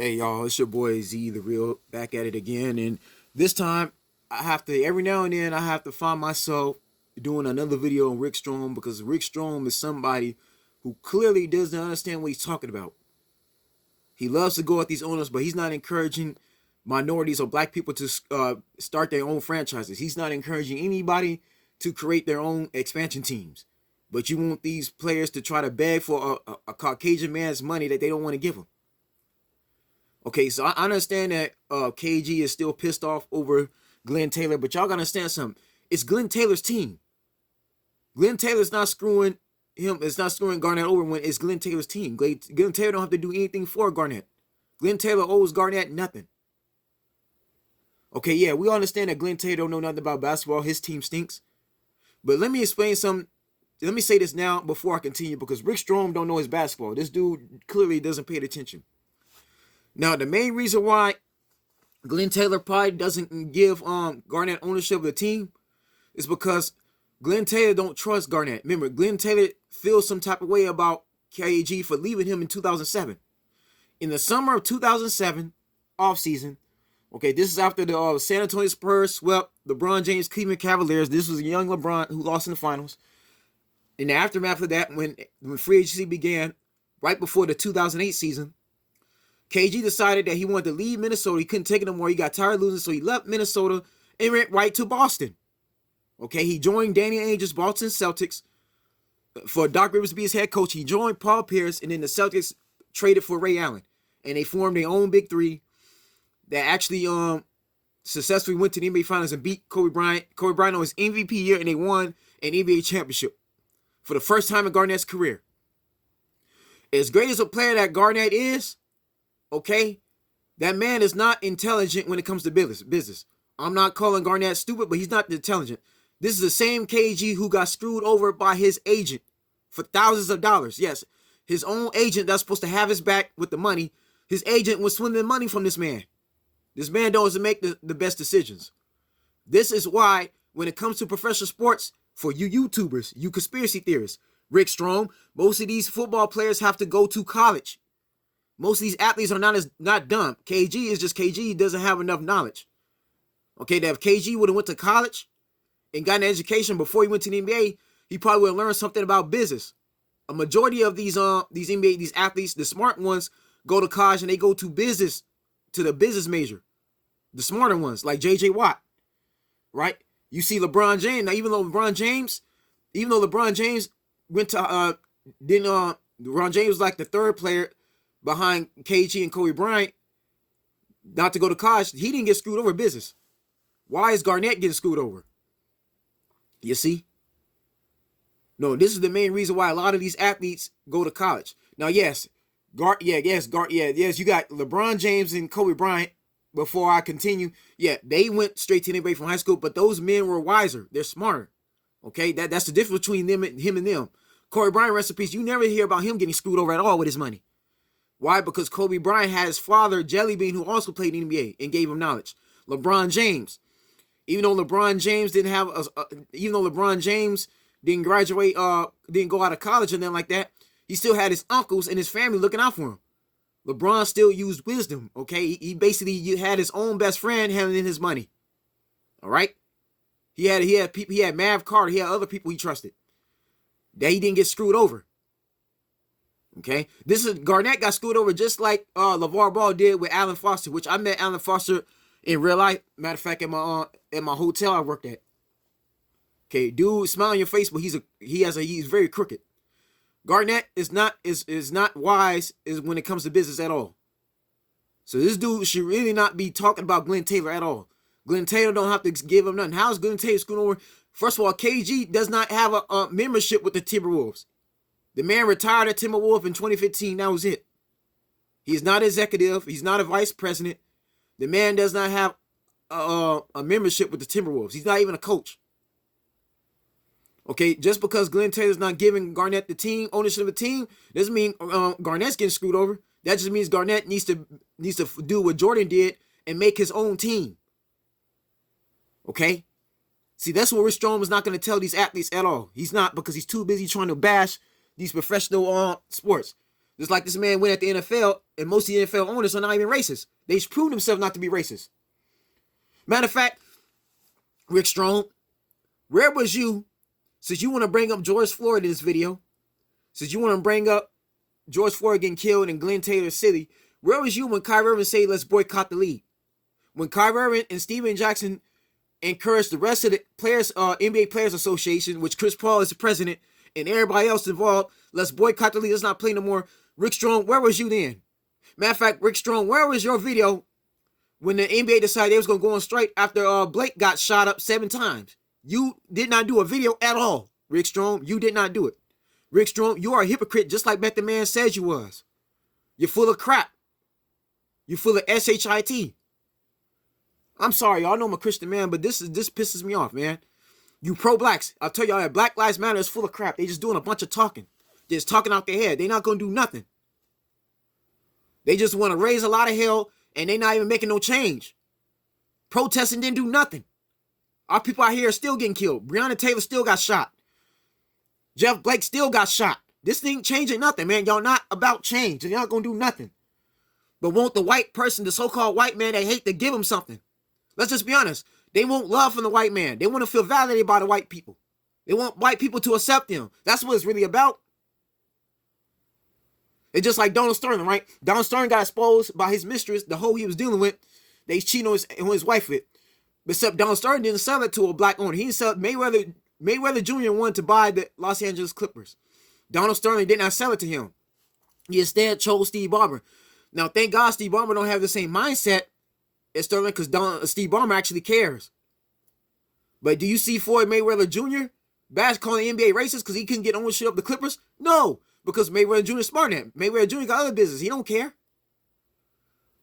Hey y'all, it's your boy Z the Real back at it again, and this time I have to every now and then I have to find myself doing another video on Rick Strom because Rick Strom is somebody who clearly doesn't understand what he's talking about. He loves to go at these owners, but he's not encouraging minorities or black people to start their own franchises. He's not encouraging anybody to create their own expansion teams. But you want these players to try to beg for a Caucasian man's money that they don't want to give him. Okay, so I understand that KG is still pissed off over Glenn Taylor, but y'all gotta understand something. It's Glenn Taylor's team. Glenn Taylor's not screwing him. It's not screwing Garnett over when it's Glenn Taylor's team. Glenn Taylor don't have to do anything for Garnett. Glenn Taylor owes Garnett nothing. Okay, yeah, we understand that Glenn Taylor don't know nothing about basketball. His team stinks. But let me explain something. Let me say this now before I continue, because Rick Strom don't know his basketball. This dude clearly doesn't pay attention. Now, the main reason why Glenn Taylor probably doesn't give Garnett ownership of the team is because Glenn Taylor don't trust Garnett. Remember, Glenn Taylor feels some type of way about KG for leaving him in 2007. In the summer of 2007, offseason, okay, this is after the San Antonio Spurs swept LeBron James Cleveland Cavaliers. This was a young LeBron who lost in the finals. In the aftermath of that, when free agency began, right before the 2008 season, KG decided that he wanted to leave Minnesota. He couldn't take it no more. He got tired of losing, so he left Minnesota and went right to Boston. Okay, he joined Danny Ainge's Boston Celtics for Doc Rivers to be his head coach. He joined Paul Pierce, and then the Celtics traded for Ray Allen, and they formed their own big three that actually successfully went to the NBA Finals and beat Kobe Bryant. Kobe Bryant on his MVP year, and they won an NBA championship for the first time in Garnett's career. As great as a player that Garnett is, okay, that man is not intelligent when it comes to business. I'm not calling Garnett stupid, but he's not intelligent. This is the same KG who got screwed over by his agent for thousands of dollars. Yes, his own agent that's supposed to have his back with the money. His agent was swindling money from this man. This man doesn't make the best decisions. This is why when it comes to professional sports, for you YouTubers, you conspiracy theorists, Rick Strom, most of these football players have to go to college. Most of these athletes are not dumb. KG is just KG. He doesn't have enough knowledge. Okay, that if KG would have went to college and got an education before he went to the NBA, he probably would have learned something about business. A majority of these NBA, these athletes, the smart ones, go to college and they go to business, to the business major. The smarter ones, like JJ Watt, right? You see LeBron James. Now, even though LeBron James went to LeBron James was like the third player behind KG and Kobe Bryant not to go to college, he didn't get screwed over in business. Why is Garnett getting screwed over? You see? No, this is the main reason why a lot of these athletes go to college. Now, yes, you got LeBron James and Kobe Bryant. Before I continue, yeah, they went straight to the NBA from high school, but those men were wiser. They're smarter. Okay, that's the difference between him and them. Kobe Bryant recipes, you never hear about him getting screwed over at all with his money. Why? Because Kobe Bryant had his father, Jelly Bean, who also played in the NBA and gave him knowledge. LeBron James, even though LeBron James didn't graduate, didn't go out of college and then like that, he still had his uncles and his family looking out for him. LeBron still used wisdom, okay? He basically had his own best friend handling his money. All right? He had Mav Carter, he had other people he trusted. That he didn't get screwed over. Okay? Garnett got screwed over just like LeVar Ball did with Alan Foster, which I met Alan Foster in real life. Matter of fact, at my hotel I worked at. Okay, dude, smile on your face, but he's very crooked. Garnett is not wise when it comes to business at all. So this dude should really not be talking about Glenn Taylor at all. Glenn Taylor don't have to give him nothing. How is Glenn Taylor screwing over? First of all, KG does not have a membership with the Timberwolves. The man retired at Timberwolves in 2015. That was it. He's not executive. He's not a vice president. The man does not have a membership with the Timberwolves. He's not even a coach. Okay, just because Glenn Taylor's not giving Garnett the team ownership of the team doesn't mean Garnett's getting screwed over. That just means Garnett needs to do what Jordan did and make his own team. Okay, see, that's what Rick Strom is not going to tell these athletes at all. He's not, because he's too busy trying to bash these professional sports. Just like this man went at the NFL, and most of the NFL owners are not even racist. They've proven themselves not to be racist. Matter of fact, Rick Strom, where was you, since you want to bring up George Floyd in this video, since you want to bring up George Floyd getting killed in Glenn Taylor City, where was you when Kyrie Irving said, let's boycott the league? When Kyrie Irving and Steven Jackson encouraged the rest of the players, NBA Players Association, which Chris Paul is the president, and everybody else involved, let's boycott the league, let's not play no more. Rick Strom, where was you then? Matter of fact, Rick Strom, where was your video when the NBA decided they was going to go on strike after Blake got shot up 7 times? You did not do a video at all, Rick Strom. You did not do it. Rick Strom, you are a hypocrite just like Method Man says you was. You're full of crap. You're full of shit. I'm sorry, y'all know I'm a Christian man, but this pisses me off, man. You pro-blacks, I'll tell y'all that Black Lives Matter is full of crap. They just doing a bunch of talking. Just talking out their head. They not going to do nothing. They just want to raise a lot of hell, and they not even making no change. Protesting didn't do nothing. Our people out here are still getting killed. Breonna Taylor still got shot. Jeff Blake still got shot. This thing changing nothing, man. Y'all not about change, and y'all going to do nothing. But want the white person, the so-called white man, they hate to give them something. Let's just be honest. They want love from the white man. They want to feel validated by the white people. They want white people to accept them. That's what it's really about. It's just like Donald Sterling, right? Donald Sterling got exposed by his mistress, the hoe he was dealing with. They cheating on his wife with. Except Donald Sterling didn't sell it to a black owner. He didn't sell it. Mayweather Jr. wanted to buy the Los Angeles Clippers. Donald Sterling did not sell it to him. He instead chose Steve Ballmer. Now, thank God Steve Ballmer don't have the same mindset as Sterling, because Steve Ballmer actually cares. But do you see Floyd Mayweather Jr. calling the NBA racist because he couldn't get ownership of the Clippers? No, because Mayweather Jr. is smart than him. Mayweather Jr. got other business. He don't care.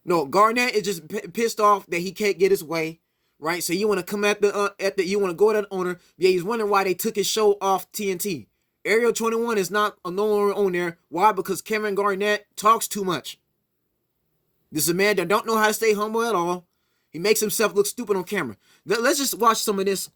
No, Garnett is just pissed off that he can't get his way, right? So you want to come at you want to go at the owner. Yeah, he's wondering why they took his show off TNT. Area 21 is not no longer on there. Why? Because Kevin Garnett talks too much. This is a man that don't know how to stay humble at all. He makes himself look stupid on camera. Let's just watch some of this,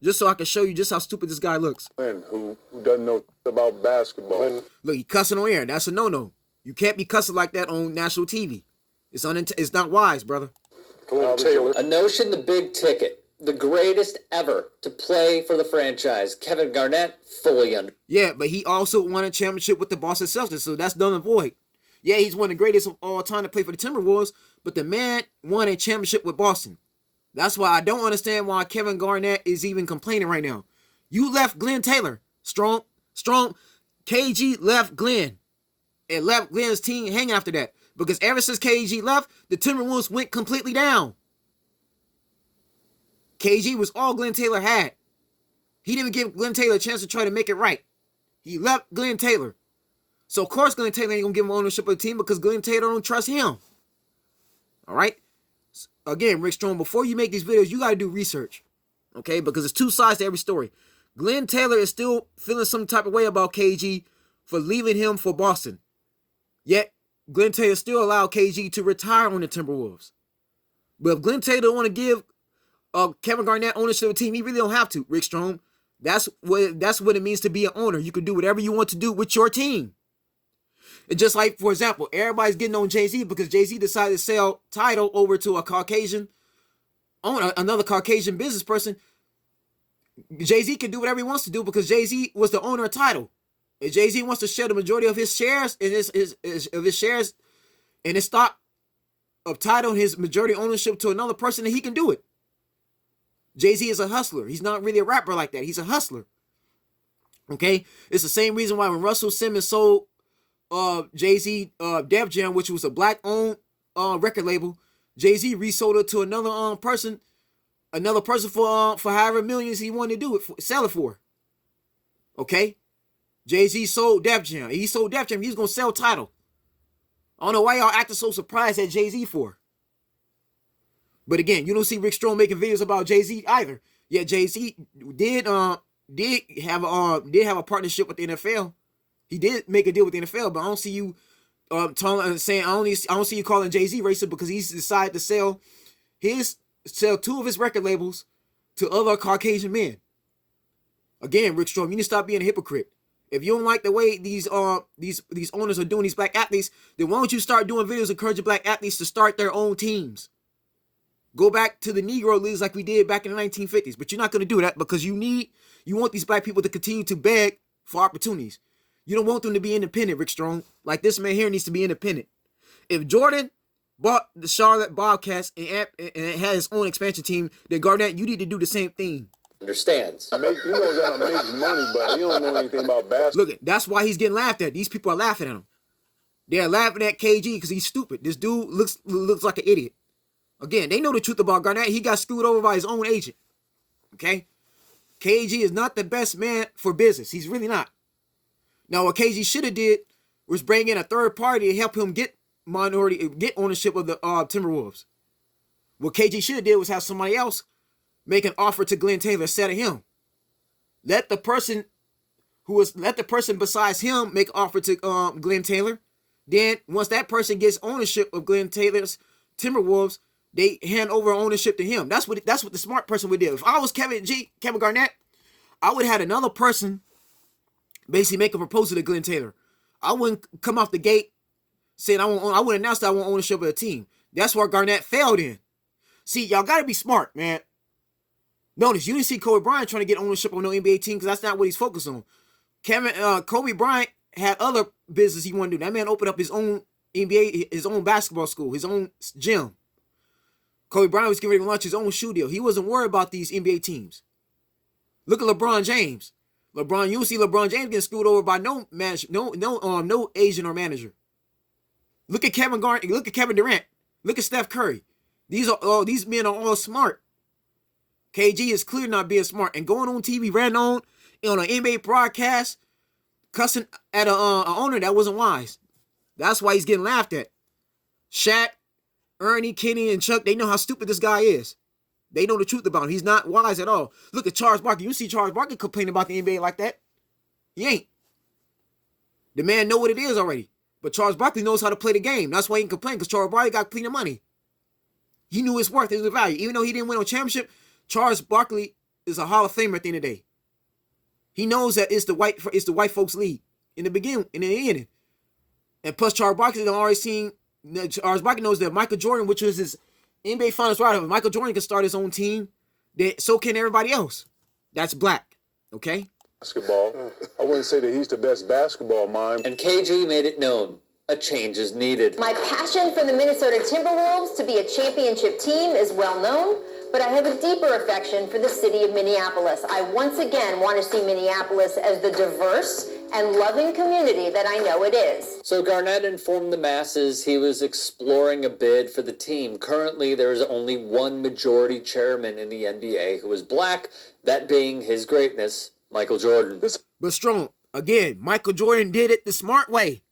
just so I can show you just how stupid this guy looks. Who doesn't know about basketball? Look, he cussing on air. That's a no-no. You can't be cussing like that on national TV. It's not wise, brother. Come on, Taylor. A notion, the big ticket, the greatest ever to play for the franchise. Kevin Garnett, fully under. Yeah, but he also won a championship with the Boston Celtics, so that's null and void. Yeah, he's one of the greatest of all time to play for the Timberwolves, but the man won a championship with Boston. That's why I don't understand why Kevin Garnett is even complaining right now. You left Glenn Taylor. Strong. KG left Glenn. And left Glenn's team hanging after that. Because ever since KG left, the Timberwolves went completely down. KG was all Glenn Taylor had. He didn't give Glenn Taylor a chance to try to make it right. He left Glenn Taylor. So, of course, Glenn Taylor ain't going to give him ownership of the team because Glenn Taylor don't trust him. All right? Again, Rick Strom, before you make these videos, you got to do research. Okay? Because there's 2 sides to every story. Glenn Taylor is still feeling some type of way about KG for leaving him for Boston. Yet, Glenn Taylor still allowed KG to retire on the Timberwolves. But if Glenn Taylor don't want to give Kevin Garnett ownership of the team, he really don't have to, Rick Strom. That's what it means to be an owner. You can do whatever you want to do with your team. It's just like, for example, everybody's getting on Jay-Z because Jay-Z decided to sell Tidal over to a Caucasian owner, another Caucasian business person. Jay-Z can do whatever he wants to do because Jay-Z was the owner of Tidal. If Jay-Z wants to share the majority of his shares in his shares and his stock of Tidal and his majority ownership to another person, then he can do it. Jay-Z is a hustler. He's not really a rapper like that. He's a hustler. Okay? It's the same reason why when Russell Simmons sold Jay-Z Def Jam, which was a black-owned record label, Jay-Z resold it to another person for however millions he wanted to do it, sell it for. Okay? Jay-Z sold Def Jam. He sold Def Jam. He's gonna sell Tidal. I don't know why y'all acting so surprised at Jay-Z for. But again, you don't see Rick Strom making videos about Jay-Z either. Yeah, Jay-Z did have a partnership with the NFL. He did make a deal with the NFL, but I don't see you saying I don't see you calling Jay-Z racist because he's decided to sell 2 of his record labels to other Caucasian men. Again, Rick Strom, you need to stop being a hypocrite. If you don't like the way these owners are doing these black athletes, then why don't you start doing videos encouraging black athletes to start their own teams? Go back to the Negro leagues like we did back in the 1950s. But you're not going to do that because you want these black people to continue to beg for opportunities. You don't want them to be independent, Rick Strong. Like this man here needs to be independent. If Jordan bought the Charlotte Bobcats and had his own expansion team, then Garnett, you need to do the same thing. Understands. He knows how to make money, but he don't know anything about basketball. Look, that's why he's getting laughed at. These people are laughing at him. They're laughing at KG because he's stupid. This dude looks like an idiot. Again, they know the truth about Garnett. He got screwed over by his own agent. Okay? KG is not the best man for business. He's really not. Now, what KG should have did was bring in a third party to help him get ownership of the Timberwolves. What KG should have did was have somebody else make an offer to Glenn Taylor instead of him. Let the person besides him make an offer to Glenn Taylor. Then once that person gets ownership of Glenn Taylor's Timberwolves, they hand over ownership to him. That's what the smart person would do. If I was Kevin Garnett, I would have had another person basically make a proposal to Glenn Taylor. I wouldn't come off the gate saying I wouldn't announce that I want ownership of the team. That's where Garnett failed in. See, y'all got to be smart, man. Notice, you didn't see Kobe Bryant trying to get ownership on no NBA team because that's not what he's focused on. Kobe Bryant had other business he wanted to do. That man opened up his own NBA, his own basketball school, his own gym. Kobe Bryant was getting ready to launch his own shoe deal. He wasn't worried about these NBA teams. Look at LeBron James. You don't see LeBron James getting screwed over by no manager, no agent or manager. Look at Kevin Garnett. Look at Kevin Durant. Look at Steph Curry. These men are all smart. KG is clearly not being smart and going on TV, ran on an NBA broadcast, cussing at an owner that wasn't wise. That's why he's getting laughed at. Shaq, Ernie, Kenny, and Chuck, they know how stupid this guy is. They know the truth about him. He's not wise at all. Look at Charles Barkley. You see Charles Barkley complain about the NBA like that? He ain't. The man know what it is already. But Charles Barkley knows how to play the game. That's why he can complain, because Charles Barkley got plenty of money. He knew his worth, his value. Even though he didn't win a championship, Charles Barkley is a Hall of Famer at the end of the day. He knows that it's the white folks league in the beginning, in the ending. And plus, Charles Barkley Charles Barkley knows that Michael Jordan, which was his NBA Finals rival, if Michael Jordan can start his own team, then so can everybody else. That's black. Okay? Basketball. I wouldn't say that he's the best basketball mind. And KG made it known a change is needed. My passion for the Minnesota Timberwolves to be a championship team is well known, but I have a deeper affection for the city of Minneapolis. I once again want to see Minneapolis as the diverse and loving community that I know it is. So Garnett informed the masses he was exploring a bid for the team. Currently, there is only one majority chairman in the NBA who is black, that being His Greatness, Michael Jordan. But Strong, again, Michael Jordan did it the smart way.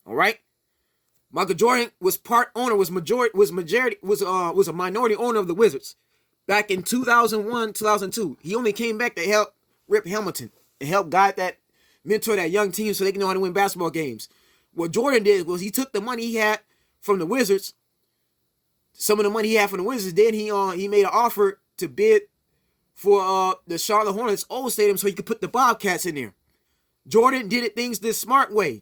All right? Michael Jordan was part owner, was a minority owner of the Wizards back in 2001, 2002. He only came back to help Rip Hamilton and help mentor that young team so they can know how to win basketball games. What Jordan did was he took the money he had from the Wizards, some of the money he had from the Wizards, then he made an offer to bid for the Charlotte Hornets old stadium so he could put the Bobcats in there. Jordan did things the smart way.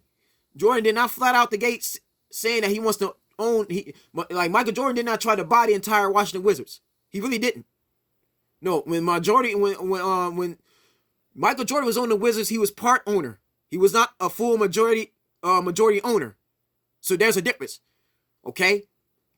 Jordan did not flat out the gates saying that he wants to own. Like Michael Jordan did not try to buy the entire Washington Wizards. He really didn't. No, when Michael Jordan was on the Wizards, he was part owner. He was not a full majority owner. So there's a difference. Okay?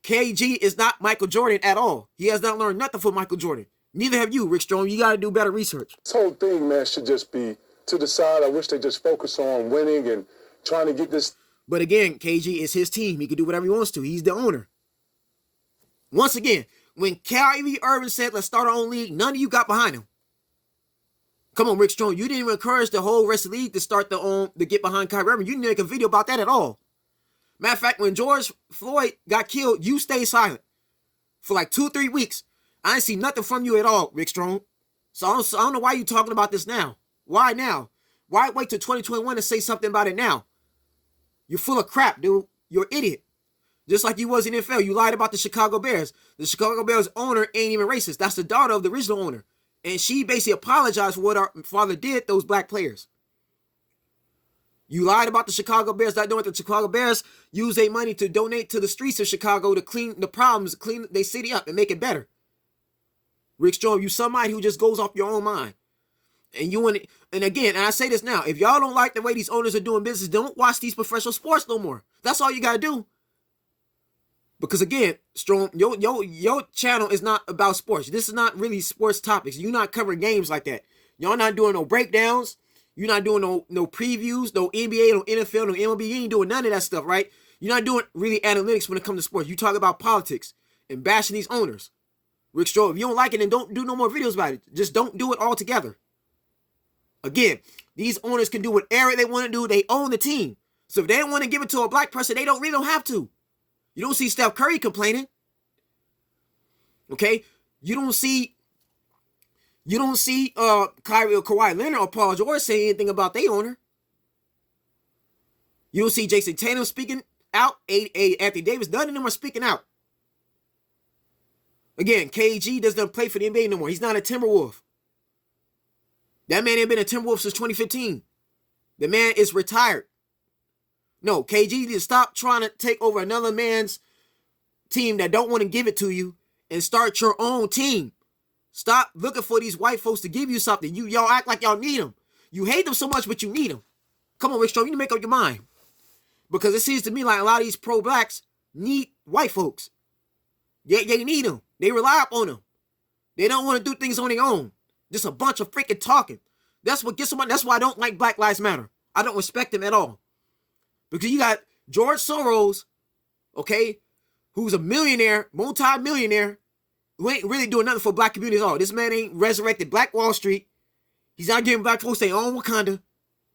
KG is not Michael Jordan at all. He has not learned nothing from Michael Jordan. Neither have you, Rick Strom. You got to do better research. This whole thing, man, should just be to the side. I wish they just focus on winning and trying to get this. But again, KG is his team. He can do whatever he wants to. He's the owner. Once again, when Kyrie Irving said, let's start our own league, none of you got behind him. Come on, Rick Strong. You didn't even encourage the whole rest of the league to get behind Kyrie Irving. You didn't make a video about that at all. Matter of fact, when George Floyd got killed, you stayed silent for like 2-3 weeks. I didn't see nothing from you at all, Rick Strong. So I don't know why you're talking about this now. Why now? Why wait till 2021 to say something about it now? You're full of crap, dude. You're an idiot. Just like you was in NFL. You lied about the Chicago Bears. The Chicago Bears owner ain't even racist. That's the daughter of the original owner. And she basically apologized for what our father did, those black players. You lied about the Chicago Bears not doing it. The Chicago Bears use their money to donate to the streets of Chicago to clean the problems, clean their city up and make it better. Rick Strom, you somebody who just goes off your own mind. And you want it, and again, and I say this now, if y'all don't like the way these owners are doing business, don't watch these professional sports no more. That's all you gotta do. Because again, Strom, your channel is not about sports. This is not really sports topics. You're not covering games like that. Y'all not doing no breakdowns. You're not doing no previews, no NBA, no NFL, no MLB. You ain't doing none of that stuff, right? You're not doing really analytics when it comes to sports. You talk about politics and bashing these owners. Rick Strom, if you don't like it, then don't do no more videos about it. Just don't do it altogether. Again, these owners can do whatever they want to do. They own the team. So if they don't want to give it to a black person, they really don't have to. You don't see Steph Curry complaining. Okay? You don't see Kawhi Leonard or Paul George say anything about their owner. You don't see Jason Tatum speaking out. Anthony Davis, none of them are speaking out. Again, KG doesn't play for the NBA no more. He's not a Timberwolf. That man ain't been a Timberwolf since 2015. The man is retired. No, KG need to stop trying to take over another man's team that don't want to give it to you and start your own team. Stop looking for these white folks to give you something. Y'all act like y'all need them. You hate them so much, but you need them. Come on, Rick Strom, you need to make up your mind. Because it seems to me like a lot of these pro-blacks need white folks. They need them. They rely upon them. They don't want to do things on their own. Just a bunch of freaking talking. That's what gets them. That's why I don't like Black Lives Matter. I don't respect them at all. Because you got George Soros, okay, who's a millionaire, multi-millionaire, who ain't really doing nothing for black communities at all. This man ain't resurrected Black Wall Street. He's not giving black folks their own Wakanda.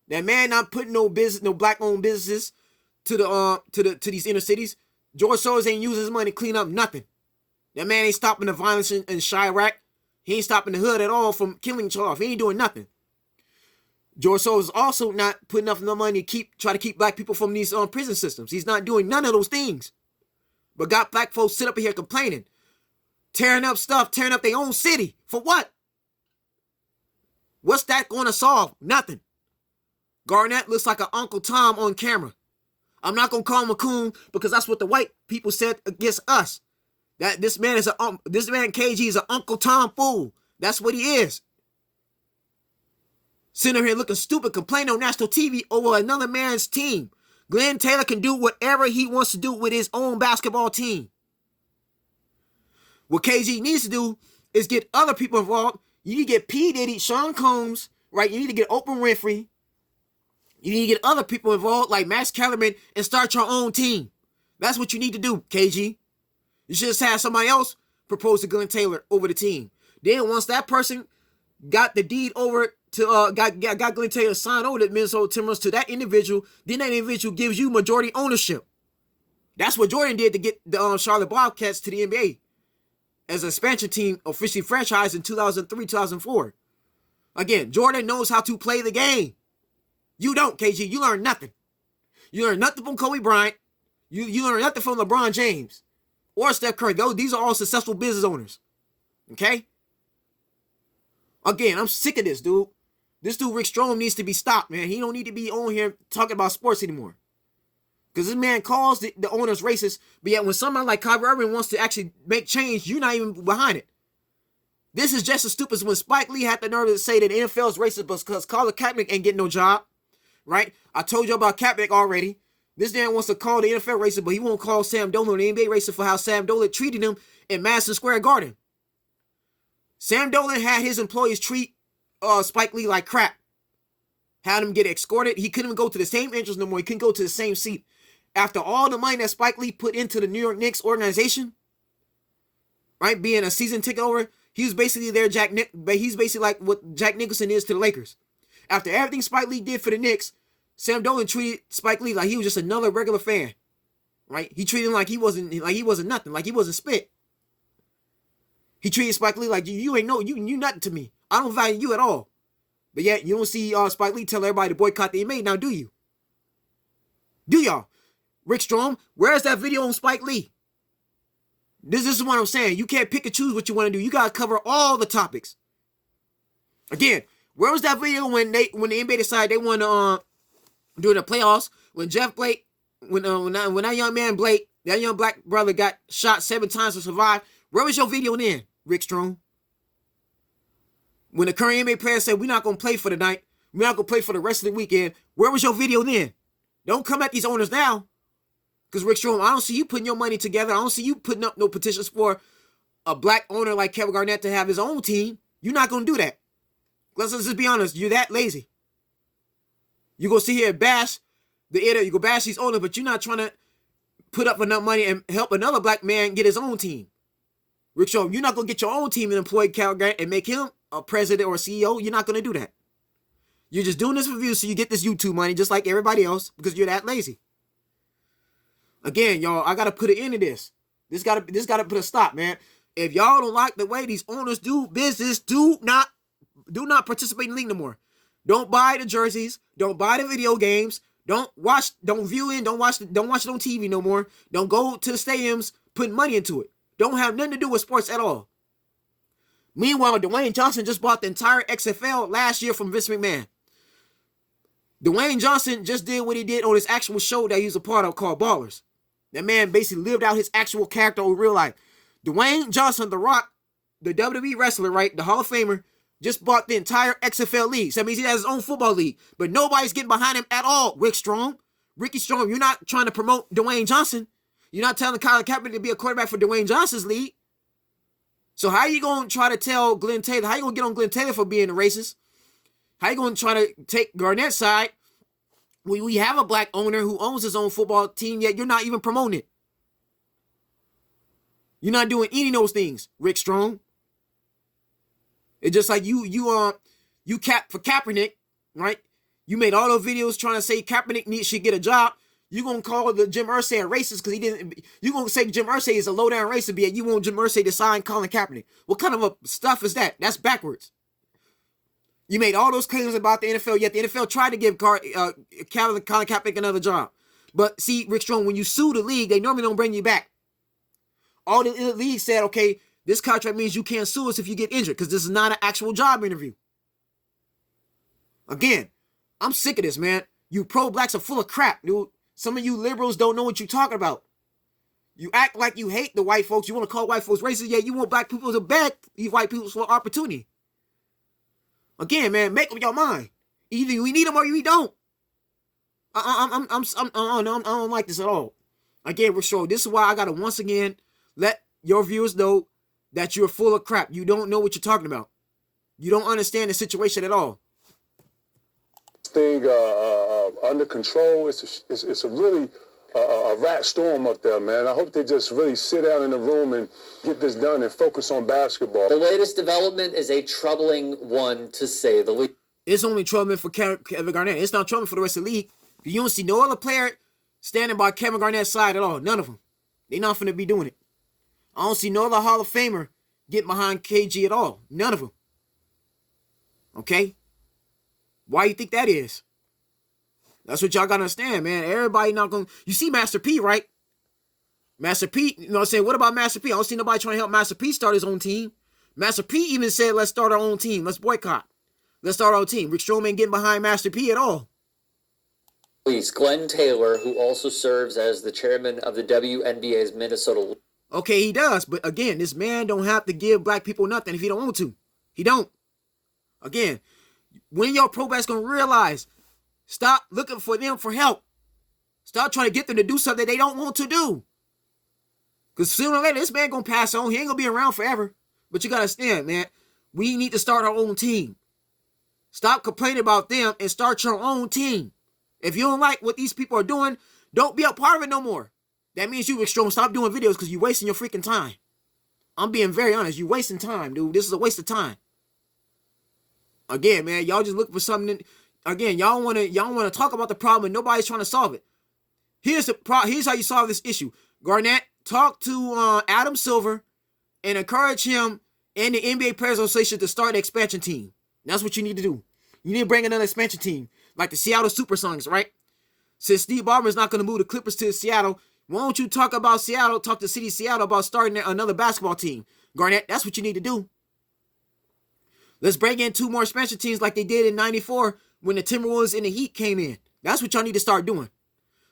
That man not putting no black-owned businesses to these inner cities. George Soros ain't using his money to clean up nothing. That man ain't stopping the violence in Chirac. He ain't stopping the hood at all from killing each other off. He ain't doing nothing. George Soros is also not putting enough money to try to keep black people from these prison systems. He's not doing none of those things. But got black folks sit up here complaining, tearing up stuff, tearing up their own city. For what? What's that going to solve? Nothing. Garnett looks like an Uncle Tom on camera. I'm not going to call him a coon because that's what the white people said against us. That this man KG is an Uncle Tom fool. That's what he is. Sitting here looking stupid, complaining on national TV over another man's team. Glenn Taylor can do whatever he wants to do with his own basketball team. What KG needs to do is get other people involved. You need to get P. Diddy, Sean Combs, right? You need to get Oprah Winfrey. You need to get other people involved like Max Kellerman and start your own team. That's what you need to do, KG. You should just have somebody else propose to Glenn Taylor over the team. Then once that person got the deed over to got Glenn Taylor signed over to Minnesota Timberwolves to that individual, then that individual gives you majority ownership. That's what Jordan did to get the Charlotte Bobcats to the NBA as an expansion team, officially franchised in 2003, 2004. Again, Jordan knows how to play the game. You don't, KG. You learn nothing. You learn nothing from Kobe Bryant. You learn nothing from LeBron James or Steph Curry. These are all successful business owners. Okay? Again, I'm sick of this, dude. This dude, Rick Strom, needs to be stopped, man. He don't need to be on here talking about sports anymore. Because this man calls the owners racist, but yet when somebody like Kyrie Irving wants to actually make change, you're not even behind it. This is just as stupid as when Spike Lee had the nerve to say that the NFL is racist because Colin Kaepernick ain't getting no job, right? I told you about Kaepernick already. This man wants to call the NFL racist, but he won't call Sam Dolan the NBA racist for how Sam Dolan treated him in Madison Square Garden. Sam Dolan had his employees treat Spike Lee like crap. Had him get escorted. He couldn't even go to the same entrance no more. He couldn't go to the same seat. After all the money that Spike Lee put into the New York Knicks organization, right, being a season ticket over, he was basically but he's basically like what Jack Nicholson is to the Lakers. After everything Spike Lee did for the Knicks, Sam Dolan treated Spike Lee like he was just another regular fan, right? He treated him like he wasn't nothing, like he wasn't spit. He treated Spike Lee like you ain't you nothing to me. I don't value you at all. But yet you don't see Spike Lee tell everybody to boycott the NBA. Now do you? Do y'all? Rick Strom, where's that video on Spike Lee? This is what I'm saying. You can't pick and choose what you want to do. You gotta cover all the topics. Again, where was that video when the NBA decided they want to during the playoffs when Jeff Blake, when that young man Blake, that young black brother got shot 7 times to survive. Where was your video then, Rick Strom? When the current NBA player said, we're not going to play for the night, we're not going to play for the rest of the weekend, where was your video then? Don't come at these owners now. Because Rick Strom, I don't see you putting your money together. I don't see you putting up no petitions for a black owner like Kevin Garnett to have his own team. You're not going to do that. Let's just be honest. You're that lazy. You go sit here and bash you go bash these owners, but you're not trying to put up enough money and help another black man get his own team. Rick Strom, you're not going to get your own team and employ Kevin Garnett and make him a president or a CEO. You're not going to do that. You're just doing this for views so you get this YouTube money just like everybody else because you're that lazy. Again, y'all, I got to put an end to this. This got to put a stop, man. If y'all don't like the way these owners do business, do not participate in the league no more. Don't buy the jerseys. Don't buy the video games. Don't watch it on TV no more. Don't go to the stadiums putting money into it. Don't have nothing to do with sports at all. Meanwhile, Dwayne Johnson just bought the entire XFL last year from Vince McMahon. Dwayne Johnson just did what he did on his actual show that he was a part of called Ballers. That man basically lived out his actual character in real life. Dwayne Johnson, The Rock, the WWE wrestler, right, the Hall of Famer, just bought the entire XFL league. So that means he has his own football league. But nobody's getting behind him at all, Ricky Strom, you're not trying to promote Dwayne Johnson. You're not telling Colin Kaepernick to be a quarterback for Dwayne Johnson's league. So how are you going to try to tell Glenn Taylor? How are you going to get on Glenn Taylor for being a racist? How are you going to try to take Garnett's side? We have a black owner who owns his own football team, yet you're not even promoting it. You're not doing any of those things, Rick Strom. It's just like you cap for Kaepernick, right? You made all those videos trying to say Kaepernick should get a job. You're going to call the Jim Irsay a racist because he didn't. You're going to say Jim Irsay is a low-down racist, yet you want Jim Irsay to sign Colin Kaepernick. What kind of a stuff is that? That's backwards. You made all those claims about the NFL, yet the NFL tried to give Colin Kaepernick another job. But see, Rick Strom, when you sue the league, they normally don't bring you back. All the league said, okay, this contract means you can't sue us if you get injured because this is not an actual job interview. Again, I'm sick of this, man. You pro-blacks are full of crap, dude. Some of you liberals don't know what you're talking about. You act like you hate the white folks. You want to call white folks racist, yet you want black people to beg these white people for opportunity. Again, man, make up your mind. Either we need them or we don't. I don't like this at all. Again, Rick Strom, this is why I gotta once again let your viewers know that you're full of crap. You don't know what you're talking about. You don't understand the situation at all. Thing under control. It's a really a rat storm up there, man. I hope they just really sit down in the room and get this done and focus on basketball. The latest development is a troubling one, to say the least. It's only troubling for Kevin Garnett. It's not troubling for the rest of the league. You don't see no other player standing by Kevin Garnett's side at all. None of them. They're not going to be doing it. I don't see no other Hall of Famer getting behind KG at all. None of them. Okay? Why you think that is? That's what y'all got to understand, man. Everybody not going to... You see Master P, right? Master P, you know what I'm saying? What about Master P? I don't see nobody trying to help Master P start his own team. Master P even said, let's start our own team. Let's boycott. Let's start our own team. Rick Strom ain't getting behind Master P at all. Please, Glenn Taylor, who also serves as the chairman of the WNBA's Minnesota... Okay, he does. But again, this man don't have to give black people nothing if he don't want to. He don't. Again, when your pro-blacks going to realize... Stop looking for them for help. Stop trying to get them to do something they don't want to do. Because sooner or later, this man going to pass on. He ain't going to be around forever. But you got to understand, man. We need to start our own team. Stop complaining about them and start your own team. If you don't like what these people are doing, don't be a part of it no more. That means you, Rick Strom, stop doing videos because you're wasting your freaking time. I'm being very honest. You're wasting time, dude. This is a waste of time. Again, man, y'all just looking for something... Again, y'all want to talk about the problem and nobody's trying to solve it. Here's how you solve this issue. Garnett, talk to Adam Silver and encourage him and the NBA Players Association to start an expansion team. That's what you need to do. You need to bring another expansion team, like the Seattle Supersonics, right? Since Steve Ballmer is not going to move the Clippers to Seattle, why don't you talk about Seattle, talk to the city of Seattle about starting another basketball team? Garnett, that's what you need to do. Let's bring in 2 more expansion teams like they did in '94 when the Timberwolves and the Heat came in. That's what y'all need to start doing.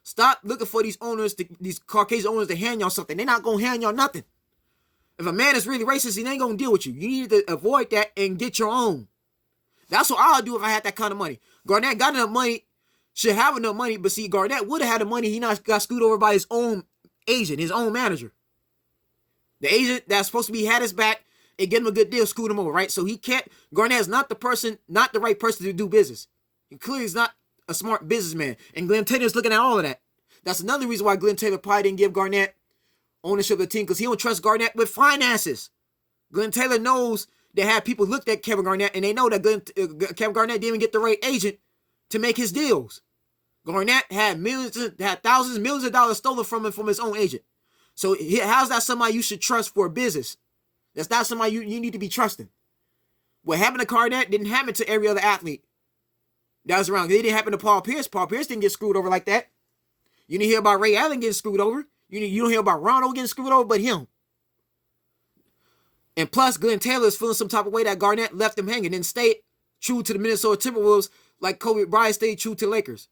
Stop looking for these owners, these Caucasian owners to hand y'all something. They're not going to hand y'all nothing. If a man is really racist, he ain't going to deal with you. You need to avoid that and get your own. That's what I'll do if I had that kind of money. Garnett got enough money, should have enough money, but see, Garnett would have had the money. He not got screwed over by his own agent, his own manager. The agent that's supposed to be had his back and get him a good deal screwed him over, right? So he can't, Garnett is not the right person to do business. He clearly is not a smart businessman. And Glenn Taylor is looking at all of that. That's another reason why Glenn Taylor probably didn't give Garnett ownership of the team, because he don't trust Garnett with finances. Glenn Taylor knows that had people looked at Kevin Garnett, and they know that Kevin Garnett didn't even get the right agent to make his deals. Garnett had thousands, millions of dollars stolen from him from his own agent. So how's that somebody you should trust for a business? That's not somebody you need to be trusting. What happened to Garnett didn't happen to every other athlete that was around. It didn't happen to Paul Pierce. Paul Pierce didn't get screwed over like that. You didn't hear about Ray Allen getting screwed over. You don't hear about Rondo getting screwed over, but him. And plus, Glenn Taylor is feeling some type of way that Garnett left him hanging and stayed true to the Minnesota Timberwolves like Kobe Bryant stayed true to the Lakers.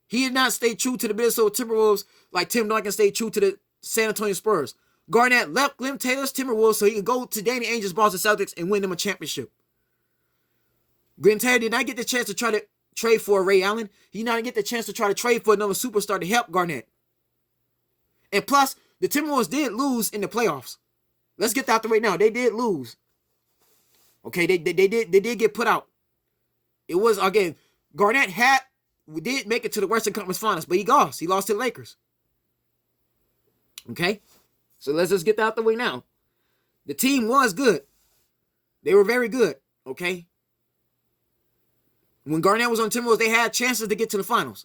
He did not stay true to the Minnesota Timberwolves like Tim Duncan stayed true to the San Antonio Spurs. Garnett left Glenn Taylor's Timberwolves so he could go to Danny Ainge's Boston Celtics and win them a championship. Glenn Taylor did not get the chance to try to trade for Ray Allen. He did not get the chance to try to trade for another superstar to help Garnett. And plus, the Timberwolves did lose in the playoffs. Let's get that out the way now. They did lose. Okay, they did get put out. It was, again, Garnett did make it to the Western Conference Finals, but he lost. He lost to the Lakers. Okay? So let's just get that out the way now. The team was good. They were very good. Okay? When Garnett was on Timberwolves, they had chances to get to the finals.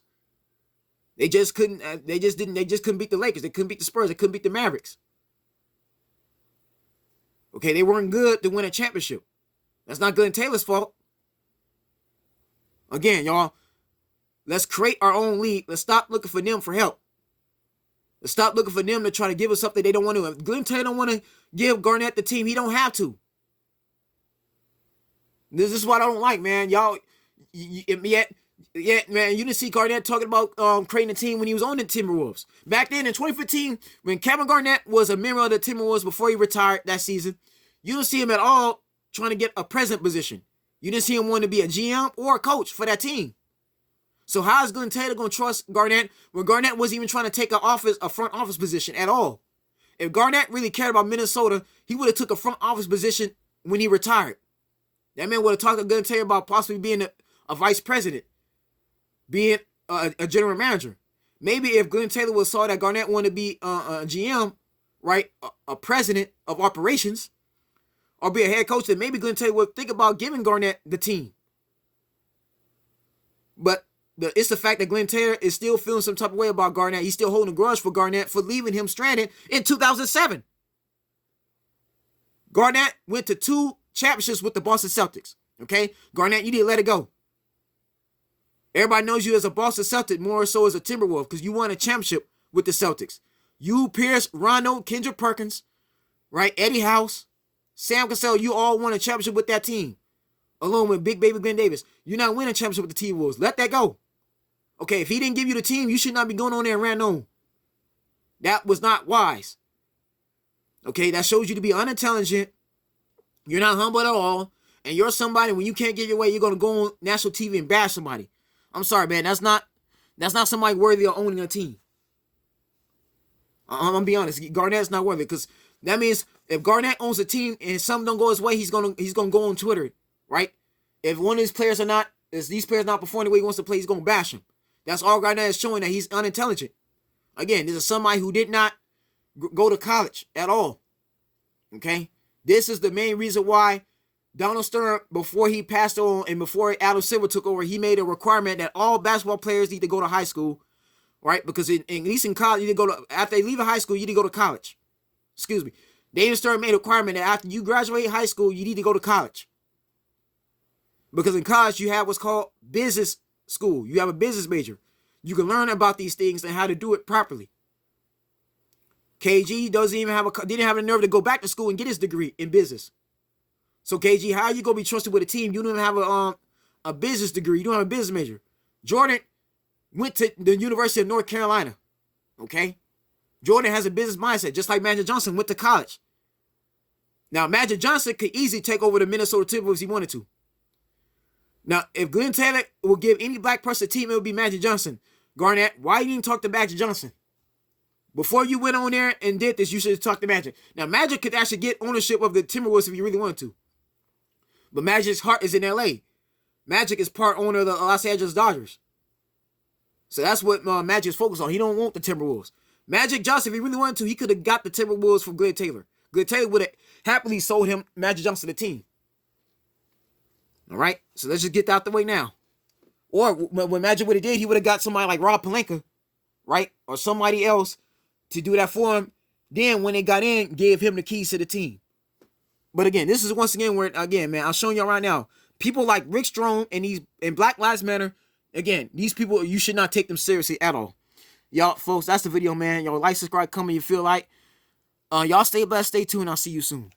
They just couldn't. They just couldn't beat the Lakers. They couldn't beat the Spurs. They couldn't beat the Mavericks. Okay, they weren't good to win a championship. That's not Glenn Taylor's fault. Again, y'all, let's create our own league. Let's stop looking for them for help. Let's stop looking for them to try to give us something they don't want to. If Glenn Taylor don't want to give Garnett the team, he don't have to. This is what I don't like, man. Y'all, yet, man, you didn't see Garnett talking about creating a team when he was on the Timberwolves. Back then in 2015, when Kevin Garnett was a member of the Timberwolves before he retired that season, you didn't see him at all trying to get a president position. You didn't see him wanting to be a GM or a coach for that team. So how is Glenn Taylor going to trust Garnett when Garnett wasn't even trying to take a front office position at all? If Garnett really cared about Minnesota, he would have took a front office position when he retired. That man would have talked to Glenn Taylor about possibly being a vice president, being a general manager. Maybe if Glenn Taylor saw that Garnett wanted to be a GM, right, a president of operations, or be a head coach, then maybe Glenn Taylor would think about giving Garnett the team. But it's the fact that Glenn Taylor is still feeling some type of way about Garnett. He's still holding a grudge for Garnett for leaving him stranded in 2007. Garnett went to 2 championships with the Boston Celtics. Okay? Garnett, you need to let it go. Everybody knows you as a Boston Celtic more so as a Timberwolf because you won a championship with the Celtics. You, Pierce, Rondo, Kendrick Perkins, right? Eddie House, Sam Cassell, you all won a championship with that team. Along with Big Baby Glenn Davis. You're not winning a championship with the T-Wolves. Let that go. Okay, if he didn't give you the team, you should not be going on there and ranting on. That was not wise. Okay, that shows you to be unintelligent. You're not humble at all. And you're somebody, when you can't get your way, you're going to go on national TV and bash somebody. I'm sorry, man. That's not somebody worthy of owning a team. I'm going to be honest. Garnett's not worthy because that means if Garnett owns a team and something don't go his way, he's gonna go on Twitter, right? If one of these players not performing the way he wants to play, he's going to bash him. That's all Garnett is showing, that he's unintelligent. Again, this is somebody who did not go to college at all. Okay? This is the main reason why Donald Stern, before he passed on and before Adam Silver took over, he made a requirement that all basketball players need to go to high school, right? Because at least in college, you need to go to, after they leave high school, you need to go to college. Excuse me. David Stern made a requirement that after you graduate high school, you need to go to college. Because in college, you have what's called business school. You have a business major. You can learn about these things and how to do it properly. KG didn't have the nerve to go back to school and get his degree in business. So KG, how are you gonna be trusted with a team? You don't even have a business degree. You don't have a business major. Jordan went to the University of North Carolina. Okay? Jordan has a business mindset, just like Magic Johnson went to college. Now, Magic Johnson could easily take over the Minnesota Timberwolves if he wanted to. Now, if Glenn Taylor will give any black person a team, it would be Magic Johnson. Garnett, why you didn't talk to Magic Johnson? Before you went on there and did this, you should have talked to Magic. Now, Magic could actually get ownership of the Timberwolves if he really wanted to. But Magic's heart is in L.A. Magic is part owner of the Los Angeles Dodgers. So that's what Magic is focused on. He don't want the Timberwolves. Magic Johnson, if he really wanted to, he could have got the Timberwolves from Glenn Taylor. Glenn Taylor would have happily sold him Magic Johnson the team. All right? So let's just get that out the way now. Or when Magic would have did, he would have got somebody like Rob Pelinka, right? Or somebody else to do that for him. Then when they got in, gave him the keys to the team. But again, this is once again where, again, man, I'm showing y'all right now. People like Rick Strom and Black Lives Matter, again, these people, you should not take them seriously at all. Y'all, folks, that's the video, man. Y'all like, subscribe, comment if you feel like. Y'all stay blessed, stay tuned. I'll see you soon.